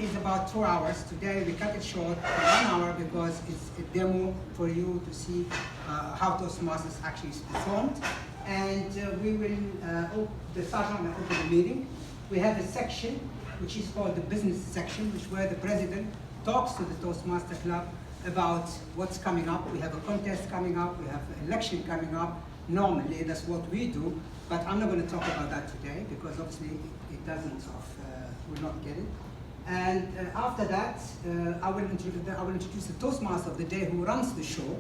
is about 2 hours. Today we cut it short to 1 hour because it's a demo for you to see how Toastmasters actually is performed. And we will, the sergeant will open the meeting. We have a section which is called the business section, which where the president talks to the Toastmaster Club about what's coming up. We have a contest coming up, we have an election coming up. Normally that's what we do, but I'm not going to talk about that today because obviously it doesn't we'll not get it. And after that, I will introduce the Toastmaster of the day who runs the show,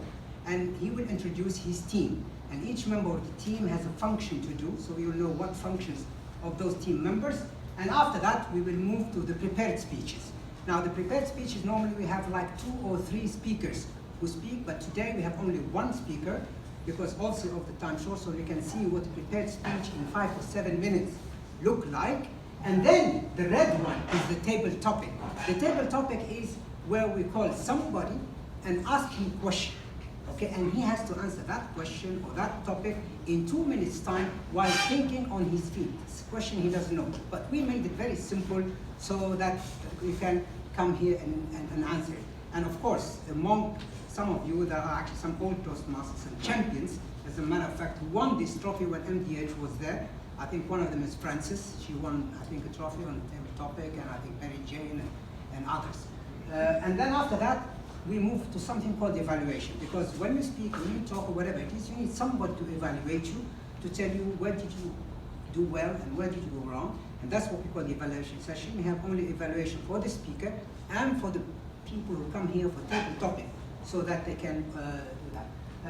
and he will introduce his team. And each member of the team has a function to do, so we will know what functions of those team members. And after that, we will move to the prepared speeches. Now, the prepared speeches, normally we have like 2 or 3 speakers who speak, but today we have only 1 speaker because also of the time short, so we can see what a prepared speech in 5 or 7 minutes look like. And then the red one is the table topic. The table topic is where we call somebody and ask him a question. Okay, and he has to answer that question or that topic in 2 minutes time while thinking on his feet. It's a question he doesn't know. But we made it very simple so that you can come here and answer it. And of course, among some of you, there are actually some old Toastmasters and champions, as a matter of fact, who won this trophy when MDH was there. I think one of them is Frances. She won, I think, a trophy on the table topic, and I think Mary Jane and others. And then after that, we move to something called evaluation, because when you speak, when you talk or whatever it is, you need somebody to evaluate you, to tell you where did you do well and where did you go wrong, and that's what we call the evaluation session. We have only evaluation for the speaker and for the people who come here for table topic, so that they can do that.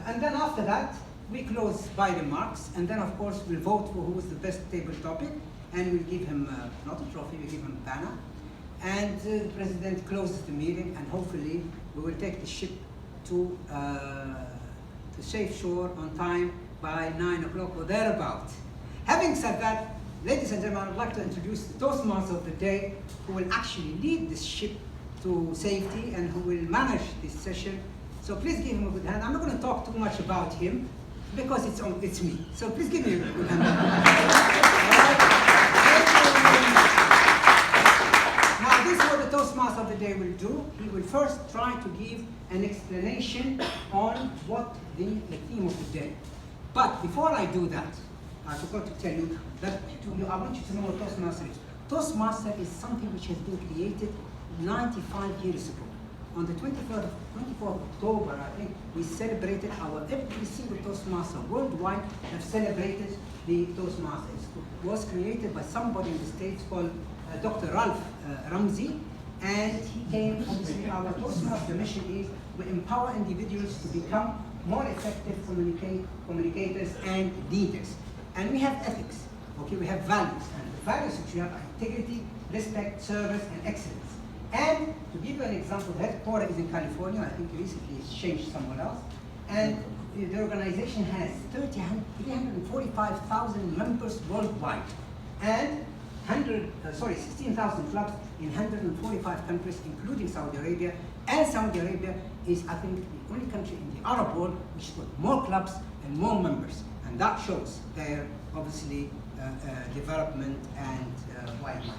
And then after that, we close by the marks, and then of course we'll vote for who is the best table topic, and we'll give him not a trophy, we'll give him a banner. And the president closes the meeting, and hopefully we will take the ship to safe shore on time by 9 o'clock or thereabout. Having said that, ladies and gentlemen, I'd like to introduce the Toastmaster of the day, who will actually lead this ship to safety and who will manage this session. So please give him a good hand. I'm not going to talk too much about him because it's me. So please give me a good hand. Now this is what the Toastmaster of the day will do. He will first try to give an explanation on what the theme of the day. But before I do that, I forgot to tell you that I want you to know what Toastmaster is. Toastmaster is something which has been created 95 years ago. On the 24th of October, I think, we celebrated every single Toastmaster worldwide have celebrated the Toastmaster. It was created by somebody in the States called Dr. Ralph Ramsey, and he came, obviously, our Toastmaster mission is we empower individuals to become more effective communicators and leaders. And we have ethics, okay, we have values, and the values which we have are integrity, respect, service, and excellence. And to give you an example, the headquarters is in California. I think recently it's changed somewhere else. And the organization has 345,000 members worldwide, and 16,000 clubs in 145 countries, including Saudi Arabia. And Saudi Arabia is, I think, the only country in the Arab world which has got more clubs and more members. And that shows their, obviously, development and wide mind.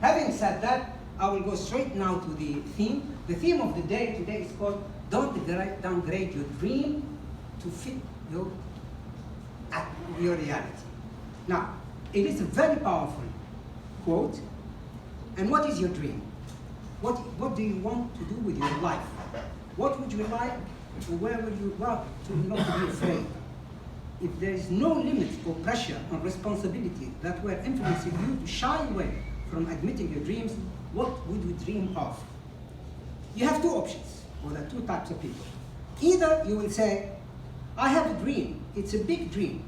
Having said that, I will go straight now to the theme. The theme of the day today is called Don't Downgrade Your Dream to Fit Your Reality. Now, it is a very powerful quote. And what is your dream? What do you want to do with your life? What would you like, or where would you want to not to be afraid? If there is no limit or pressure or responsibility that were influencing you to shy away from admitting your dreams, what would you dream of? You have 2 options, or there are 2 types of people. Either you will say, I have a dream, it's a big dream,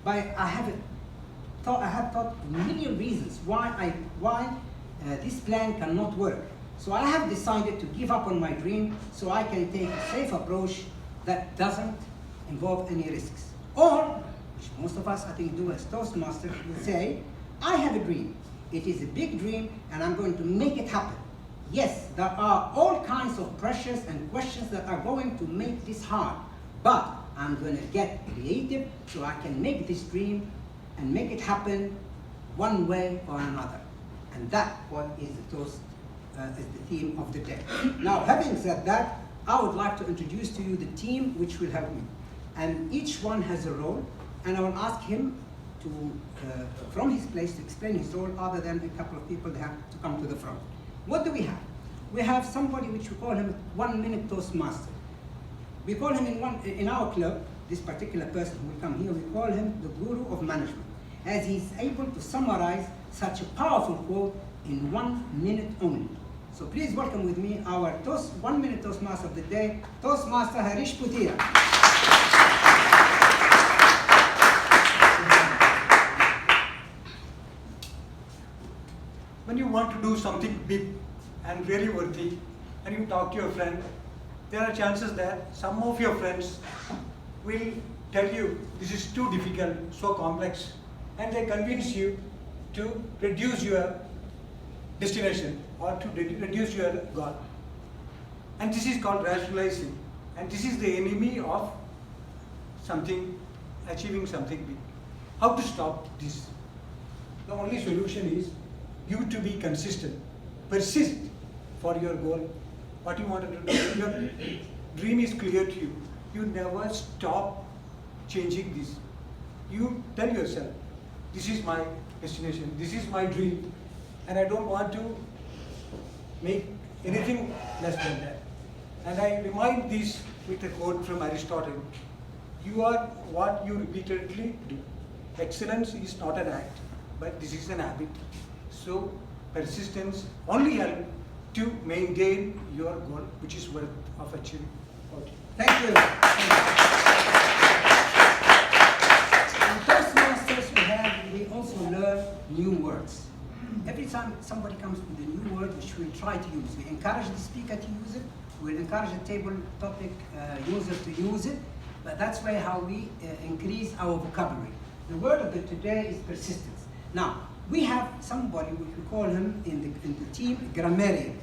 but I have thought a million reasons why this plan cannot work. So I have decided to give up on my dream so I can take a safe approach that doesn't involve any risks. Or, which most of us I think do as Toastmasters, will say, I have a dream. It is a big dream and I'm going to make it happen. Yes, there are all kinds of pressures and questions that are going to make this hard, but I'm going to get creative so I can make this dream and make it happen one way or another. And that's what is the is the theme of the day. Now, having said that, I would like to introduce to you the team which will help me. And each one has a role, and I will ask him to, from his place, to explain his role, other than a couple of people that have to come to the front. What do we have? We have somebody which we call him 1 minute Toastmaster. We call him in our club, this particular person who will come here, we call him the guru of management, as he's able to summarize such a powerful quote in 1 minute only. So please welcome with me our 1 minute Toastmaster of the day, Toastmaster Harish Putira. When you want to do something big and really worthy, and you talk to your friend, there are chances that some of your friends will tell you this is too difficult, so complex, and they convince you to reduce your destination or to reduce your goal. And this is called rationalizing, and this is the enemy of achieving something big. How to stop this? The only solution is you to be consistent, persist for your goal, what you want to do. Your dream is clear to you. You never stop changing this. You tell yourself, this is my destination, this is my dream, and I don't want to make anything less than that. And I remind this with a quote from Aristotle: you are what you repeatedly do. Excellence is not an act, but this is an habit. So persistence only helps to maintain your goal, which is worth of achieving. Okay. Thank you. In Toastmasters, we also learn new words. Every time somebody comes with a new word, which we'll try to use, we encourage the speaker to use it. We'll encourage the table topic user to use it. But that's way how we increase our vocabulary. The word of the today is persistence. Now, we have somebody which we call him in the team grammarian.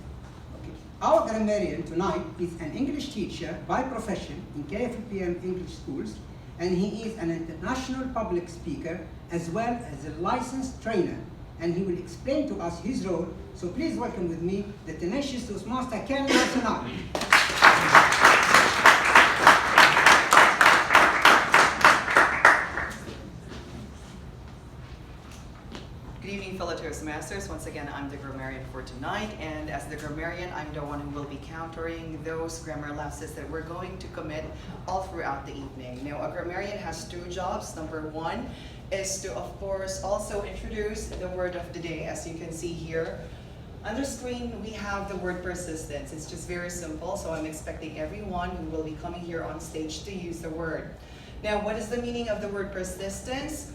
Okay. Our grammarian tonight is an English teacher by profession in KFPM English schools, and he is an international public speaker as well as a licensed trainer, and he will explain to us his role. So please welcome with me the tenacious Toastmaster Ken tonight. Good evening, fellow Toastmasters. Once again, I'm the grammarian for tonight, and as the grammarian, I'm the one who will be countering those grammar lapses that we're going to commit all throughout the evening. Now, a grammarian has two jobs. Number one is to, of course, also introduce the word of the day. As you can see here on the screen, we have the word persistence. It's just very simple, so I'm expecting everyone who will be coming here on stage to use the word. Now, what is the meaning of the word persistence?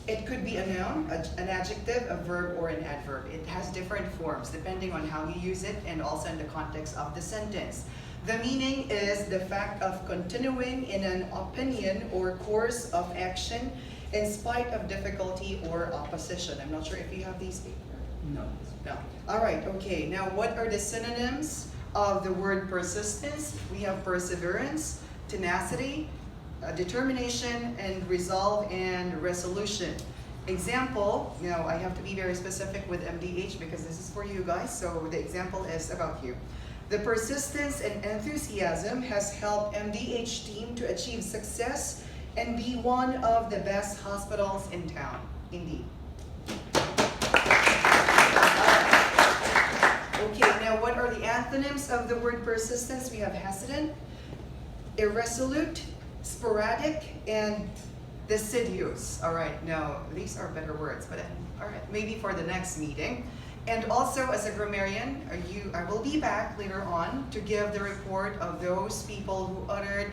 It could be a noun, an adjective, a verb, or an adverb. It has different forms depending on how you use it and also in the context of the sentence. The meaning is the fact of continuing in an opinion or course of action in spite of difficulty or opposition. I'm not sure if you have these papers. No. No. All right, okay. Now, what are the synonyms of the word persistence? We have perseverance, tenacity, determination, and resolve and resolution. Example, now I have to be very specific with MDH because this is for you guys, so the example is about you. The persistence and enthusiasm has helped MDH team to achieve success and be one of the best hospitals in town. Indeed. Okay, now what are the antonyms of the word persistence? We have hesitant, irresolute, sporadic, and deciduous. All right, now these are better words, but all right, maybe for the next meeting. And also, as a grammarian, I will be back later on to give the report of those people who uttered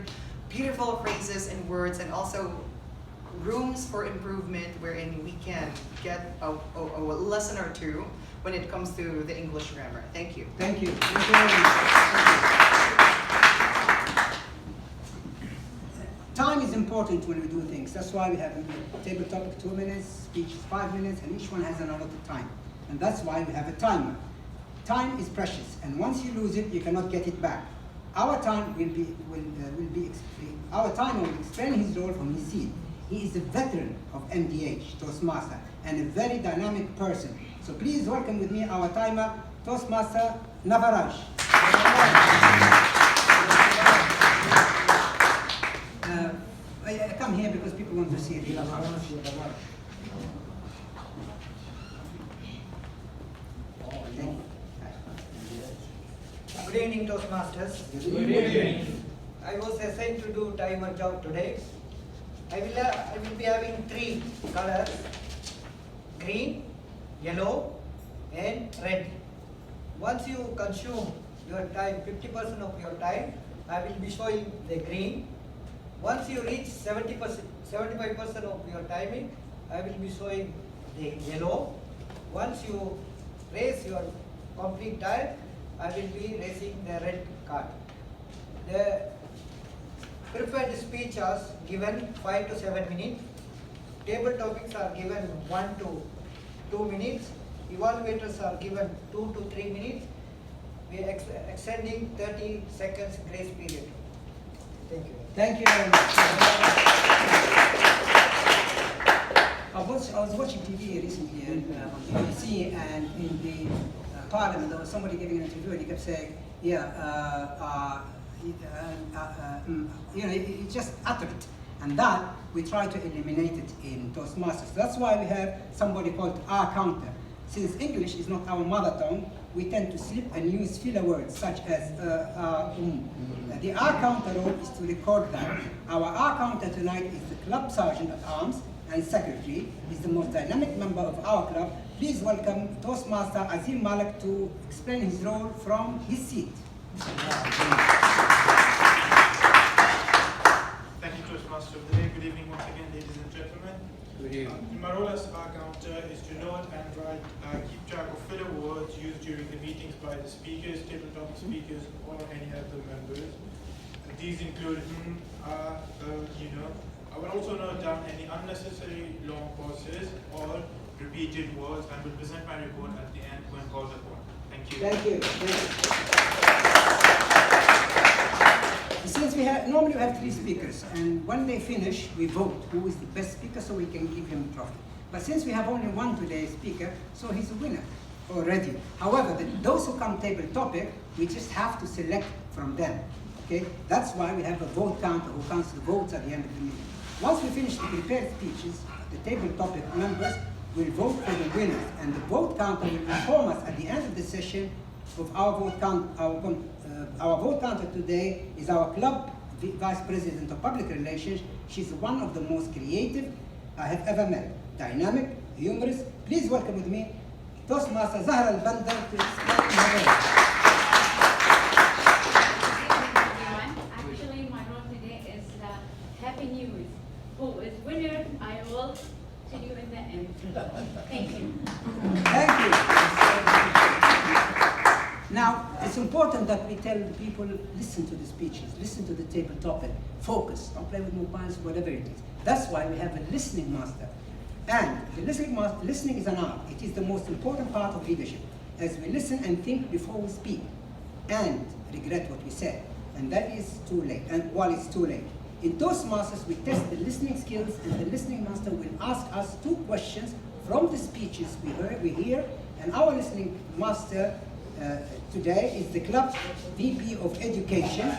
beautiful phrases and words, and also rooms for improvement wherein we can get a lesson or two when it comes to the English grammar. Thank you. Thank you. Thank you very much. Time is important when we do things. That's why we have a table topic 2 minutes, speech is 5 minutes, and each one has an allotted time. And that's why we have a timer. Time is precious, and once you lose it, you cannot get it back. Our timer will explain his role from his seat. He is a veteran of MDH, Toastmaster, and a very dynamic person. So please welcome with me our timer, Toastmaster Navaraj. I come here because people want to see it. Good evening, Toastmasters. Good evening. I was assigned to do timer job today. I will be having 3 colors: green, yellow, and red. Once you consume your time, 50% of your time, I will be showing the green. Once you reach 70%, 75% of your timing, I will be showing the yellow. Once you raise your complete time, I will be raising the red card. The preferred speech is given 5 to 7 minutes. Table topics are given 1 to 2 minutes. Evaluators are given 2 to 3 minutes. We are extending 30 seconds grace period. Thank you. Thank you very much. I was watching TV recently on BBC, and in the Parliament there was somebody giving an interview, and he kept saying, he just uttered it. And that, we try to eliminate it in Toastmasters. That's why we have somebody called R counter. Since English is not our mother tongue, we tend to slip and use filler words such as The R counter role is to record that. Our R counter tonight is the club sergeant at arms and secretary. He's the most dynamic member of our club. Please welcome Toastmaster Azim Malik to explain his role from his seat. Thank you, Toastmaster of the day. Good evening once again, ladies and gentlemen. Good evening. My role as our counter is to note and write, keep track of filler words used during the meetings by the speakers, tabletop speakers, or any other members. These include I will also note down any unnecessary long pauses or repeated words, and will present my report at the end when called upon. Thank you. Thank you. Since normally we have 3 speakers, and when they finish, we vote who is the best speaker so we can give him a trophy. But since we have only 1 today speaker, so he's a winner already. However, those who come table topic, we just have to select from them. Okay? That's why we have a vote counter who counts the votes at the end of the meeting. Once we finish the prepared speeches, the table topic members will vote for the winners, and the vote counter will inform us at the end of the session of our vote count. Our vote counter today is our club vice president of public relations. She's one of the most creative I have ever met. Dynamic, humorous. Please welcome with me Toastmaster Zahra Al-Bandar to explain her role. Actually, my role today is happy news. Who is winner? I will tell you in the end. Thank you. Thank you. Now, it's important that we tell the people, listen to the speeches, listen to the table topic, focus, don't play with mobiles, whatever it is. That's why we have a listening master. And the listening is an art. It is the most important part of leadership, as we listen and think before we speak, and regret what we said. And that is too late, and while it's too late. In Toastmasters, we test the listening skills, and the listening master will ask us 2 questions from the speeches we hear, and our listening master today is the club VP of Education.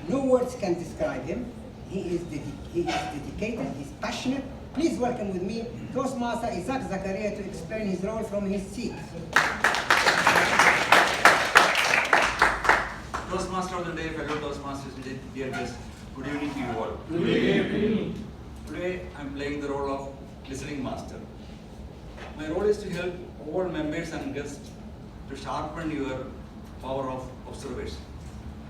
No words can describe him. He is dedicated, he's passionate. Please welcome with me Toastmaster Isaac Zakaria to explain his role from his seat. Toastmaster of the day, fellow Toastmasters, dear guests, good evening to you all. Good evening. Today I am playing the role of listening master. My role is to help all members and guests to sharpen your power of observation.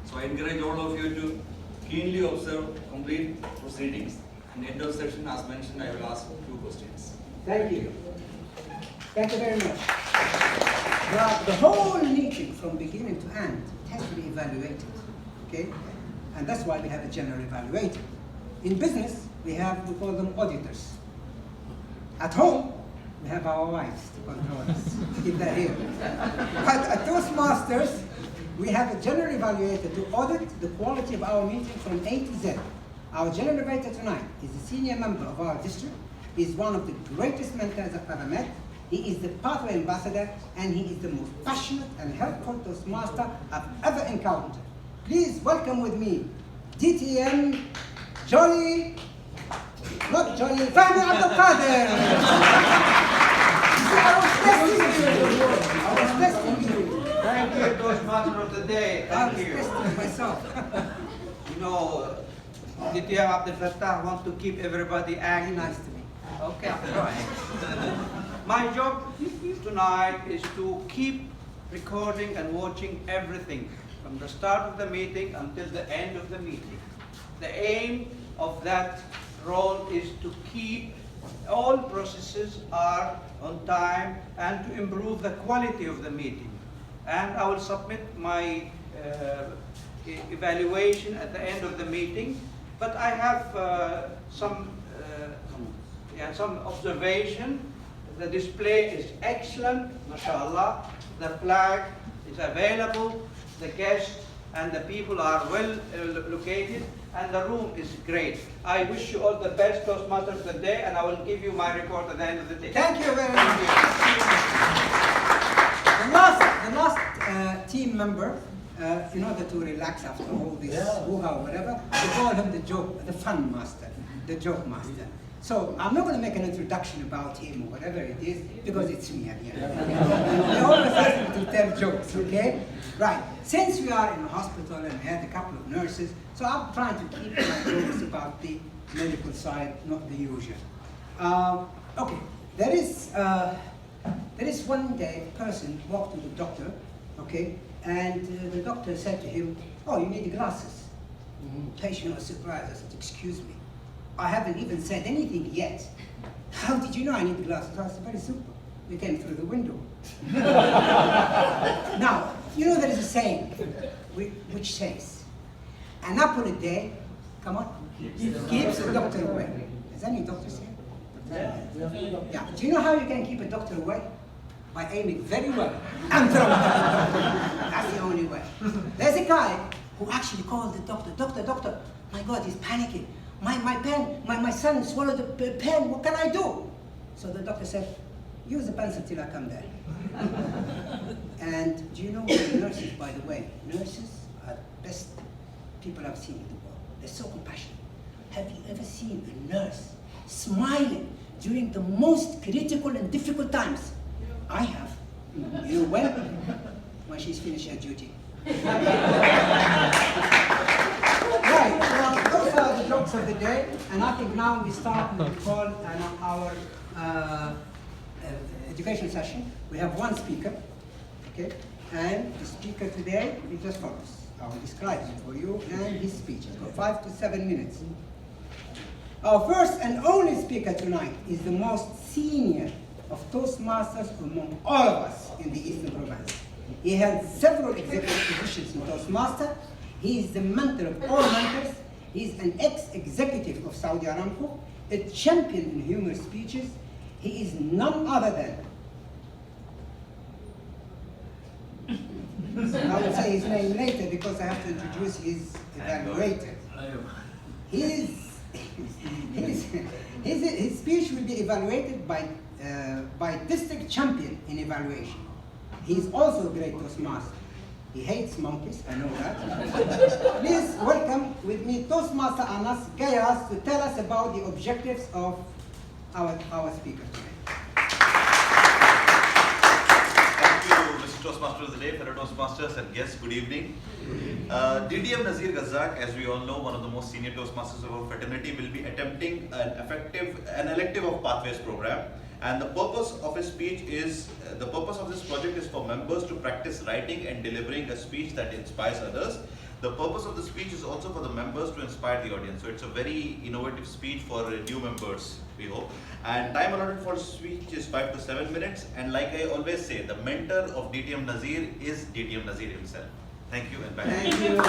So I encourage all of you to keenly observe complete proceedings. And end of session, as mentioned, I will ask 2 questions. Thank you. Thank you very much. The whole meeting from beginning to end has to be evaluated. Okay? And that's why we have a general evaluator. In business, we call them auditors. At home, we have our wives to control us, if they're here. But at Toastmasters, we have a general evaluator to audit the quality of our meeting from A to Z. Our general evaluator tonight is a senior member of our district. He's one of the greatest mentors I've ever met. He is the pathway ambassador, and he is the most passionate and helpful Toastmaster I've ever encountered. Please welcome with me, DTM Jolly, not Jolly, Fahmi Abdul Qadir. I was testing you. Thank you, Toastmaster of the Day. I Thank was you. testing myself. You know, Ditya Abdel Fattah wants to keep everybody angry. Nice to me. Okay, I'm trying. My job tonight is to keep recording and watching everything from the start of the meeting until the end of the meeting. The aim of that role is to keep all processes are on time and to improve the quality of the meeting. And I will submit my evaluation at the end of the meeting. But I have some observation. The display is excellent, mashallah. The flag is available. The guests and the people are well located, and the room is great. I wish you all the best, Toastmasters of the Day, and I will give you my report at the end of the day. Thank you very much. The last team member, in order to relax after all this hoo-ha or whatever, we call him the fun master, the joke master. So I'm not going to make an introduction about him or whatever it is, because it's me at the end. They always ask me to tell jokes, okay? Right. Since we are in a hospital and we had a couple of nurses, so I'm trying to keep my jokes about the medical side, not the usual. Okay. There is one day a person walked to the doctor, okay, and the doctor said to him, "Oh, you need glasses." The patient was surprised. I said, "Excuse me, I haven't even said anything yet. How did you know I need glasses?" I said, "Very simple. You came through the window." Now, you know there is a saying which says, "An apple a day," come on, keeps a doctor away. Is any doctor saying? Yeah. Do you know how you can keep a doctor away? By aiming very well and throwing at the doctor. That's the only way. There's a guy who actually called the doctor. Doctor, my God, he's panicking. My son swallowed the pen. What can I do? So the doctor said, "Use the pencil till I come there." And do you know what the nurses, by the way, nurses are the best people I've seen in the world. They're so compassionate. Have you ever seen a nurse smiling during the most critical and difficult times? I have. You know when? When she's finished her duty. Right, well, those are the jokes of the day, and I think now we start what we call our education session. We have one speaker, okay, and the speaker today is as follows. I will describe him for you and his speech. It's got 5 to 7 minutes. Our first and only speaker tonight is the most senior of Toastmasters among all of us in the Eastern Province. He held several executive positions in Toastmaster. He is the mentor of all mentors. He is an ex-executive of Saudi Aramco, a champion in humorous speeches. He is none other than, I will say his name later because I have to introduce his evaluator. His speech will be evaluated by district champion in evaluation. He is also a great Toastmaster. He hates monkeys, I know that. Please welcome with me Toastmaster Anas Gayas to tell us about the objectives of our speaker today. Thank you, Mr. Toastmaster of the Day, fellow Toastmasters and guests, good evening. DDM Nazir Ghazak, as we all know, one of the most senior Toastmasters of our fraternity, will be attempting an elective of Pathways program. And the purpose of his speech is, the purpose of this project is for members to practice writing and delivering a speech that inspires others. The purpose of the speech is also for the members to inspire the audience. So it's a very innovative speech for new members, we hope. And time allotted for speech is 5 to 7 minutes. And like I always say, the mentor of DTM Nazir is DTM Nazir himself. Thank you and back. Thank you very much.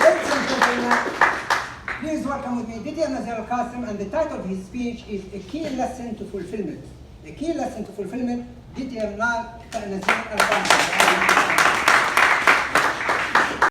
Ladies and gentlemen, please welcome with me DTM Nazir Al-Qasim, and the title of his speech is A Key Lesson to Fulfillment. A Key Lesson to Fulfillment, DTM Nazir Al-Qasim.